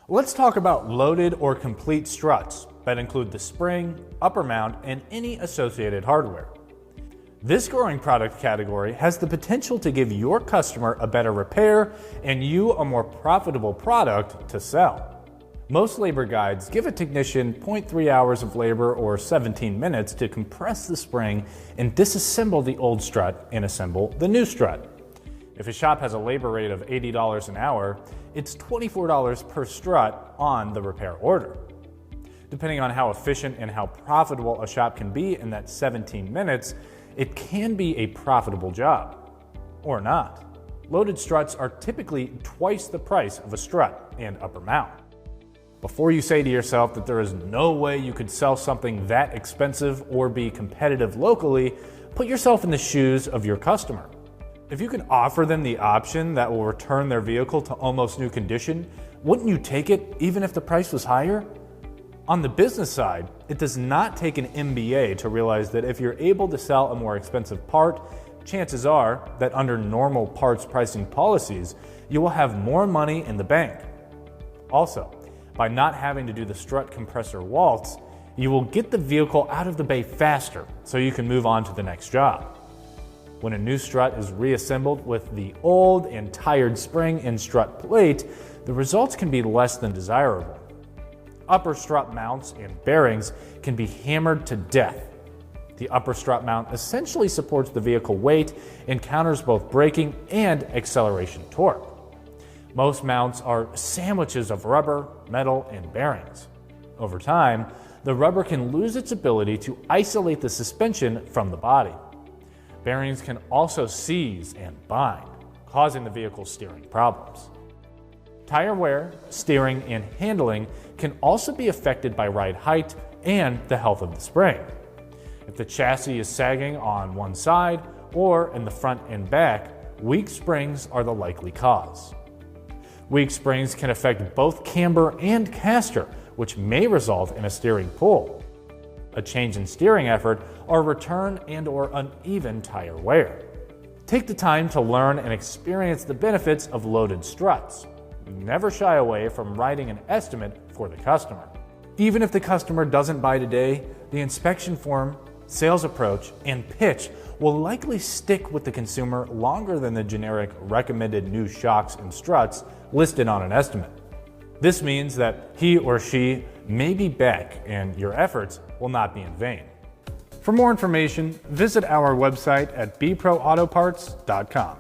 Let's talk about loaded or complete struts that include the spring, upper mount, and any associated hardware. This growing product category has the potential to give your customer a better repair and you a more profitable product to sell. Most labor guides give a technician 0.3 hours of labor or 17 minutes to compress the spring and disassemble the old strut and assemble the new strut. If a shop has a labor rate of $80 an hour, it's $24 per strut on the repair order. Depending on how efficient and how profitable a shop can be in that 17 minutes, it can be a profitable job, or not. Loaded struts are typically twice the price of a strut and upper mount. Before you say to yourself that there is no way you could sell something that expensive or be competitive locally, put yourself in the shoes of your customer. If you can offer them the option that will return their vehicle to almost new condition, wouldn't you take it even if the price was higher? On the business side, it does not take an MBA to realize that if you're able to sell a more expensive part, chances are that under normal parts pricing policies, you will have more money in the bank. Also, by not having to do the strut compressor waltz, you will get the vehicle out of the bay faster so you can move on to the next job. When a new strut is reassembled with the old and tired spring and strut plate, the results can be less than desirable. Upper strut mounts and bearings can be hammered to death. The upper strut mount essentially supports the vehicle weight and counters both braking and acceleration torque. Most mounts are sandwiches of rubber, metal, and bearings. Over time, the rubber can lose its ability to isolate the suspension from the body. Bearings can also seize and bind, causing the vehicle's steering problems. Tire wear, steering, and handling can also be affected by ride height and the health of the spring. If the chassis is sagging on one side or in the front and back, weak springs are the likely cause. Weak springs can affect both camber and caster, which may result in a steering pull, a change in steering effort, or return and/or uneven tire wear. Take the time to learn and experience the benefits of loaded struts. Never shy away from writing an estimate for the customer. Even if the customer doesn't buy today, the inspection form, sales approach, and pitch will likely stick with the consumer longer than the generic recommended new shocks and struts listed on an estimate. This means that he or she may be back and your efforts will not be in vain. For more information, visit our website at bproautoparts.com.